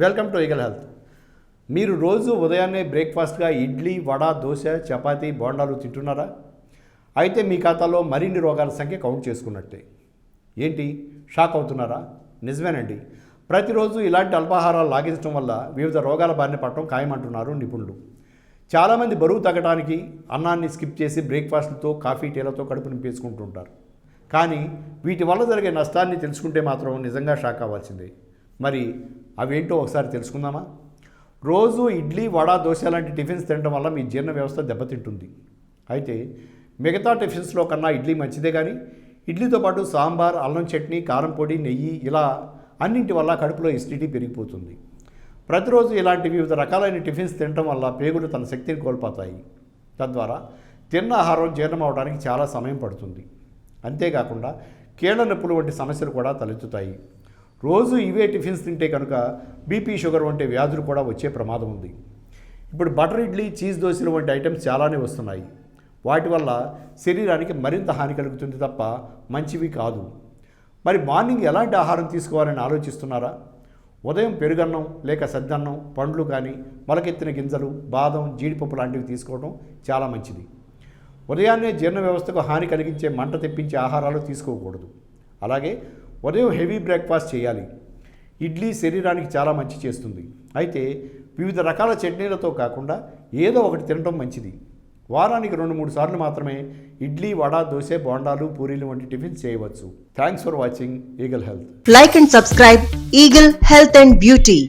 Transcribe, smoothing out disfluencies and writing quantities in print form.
Welcome to eagle health. మీరు రోజు ఉదయాన్నే బ్రేక్ఫాస్ట్గా ఇడ్లీ, వడ, దోశ, చపాతీ, బోండాలు తింటున్నారా? అయితే మీ ఖాతాలో మరిన్ని రోగాల సంఖ్య కౌంట్ చేసుకున్నట్టే. ఏంటి, షాక్ అవుతున్నారా? నిజమేనండి. ప్రతిరోజు ఇలాంటి అల్పాహారాలు లాగించడం వల్ల వివిధ రోగాల బారిన పడటం ఖాయమంటున్నారు నిపుణులు. చాలామంది బరువు తగ్గడానికి అన్నాన్ని స్కిప్ చేసి బ్రేక్ఫాస్ట్లతో, కాఫీ, టీలతో కడుపు నింపేసుకుంటుంటారు. కానీ వీటి వల్ల జరిగే నష్టాన్ని తెలుసుకుంటే మాత్రం నిజంగా షాక్ అవ్వాల్సిందే. మరి అవేంటో ఒకసారి తెలుసుకుందామా? రోజు ఇడ్లీ, వడ, దోశ లాంటి టిఫిన్స్ తినడం వల్ల మీ జీర్ణ వ్యవస్థ దెబ్బతింటుంది. అయితే మిగతా టిఫిన్స్లో కన్నా ఇడ్లీ మంచిదే, కానీ ఇడ్లీతో పాటు సాంబార్, అల్లం చట్నీ, కారం పొడి, నెయ్యి ఇలా అన్నింటి వల్ల కడుపులో ఎసిడిటీ పెరిగిపోతుంది. ప్రతిరోజు ఇలాంటి వివిధ రకాలైన టిఫిన్స్ తినడం వల్ల పేగులు తన శక్తిని కోల్పోతాయి. తద్వారా తిన్న ఆహారం జీర్ణం అవడానికి చాలా సమయం పడుతుంది. అంతేకాకుండా కీళ్ళ నొప్పులు వంటి సమస్యలు కూడా తలెత్తుతాయి. రోజు ఇవే టిఫిన్స్ తింటే కనుక బీపీ, షుగర్ వంటి వ్యాధులు కూడా వచ్చే ప్రమాదం ఉంది. ఇప్పుడు బటర్ ఇడ్లీ, చీజ్ దోశలు వంటి ఐటమ్స్ చాలానే వస్తున్నాయి. వాటి వల్ల శరీరానికి మరింత హాని కలుగుతుంది తప్ప మంచివి కాదు. మరి మార్నింగ్ ఎలాంటి ఆహారం తీసుకోవాలని ఆలోచిస్తున్నారా? ఉదయం పెరుగన్నం లేక సద్దన్నం, పండ్లు కానీ మొలకెత్తిన గింజలు, బాదం, జీడిపప్పు లాంటివి తీసుకోవడం చాలా మంచిది. ఉదయాన్నే జీర్ణ వ్యవస్థకు హాని కలిగించే, మంట తెప్పించే ఆహారాలు తీసుకోకూడదు. అలాగే ఉదయం హెవీ బ్రేక్ఫాస్ట్ చేయాలి. ఇడ్లీ శరీరానికి చాలా మంచి చేస్తుంది. అయితే వివిధ రకాల చట్నీలతో కాకుండా ఏదో ఒకటి తినడం మంచిది. వారానికి 2-3 సార్లు మాత్రమే ఇడ్లీ, వడ, దోశ, బోండాలు, పూరీలు వంటి టిఫిన్స్ చేయవచ్చు. Thanks for watching eagle health. Like and subscribe Eagle Health and Beauty.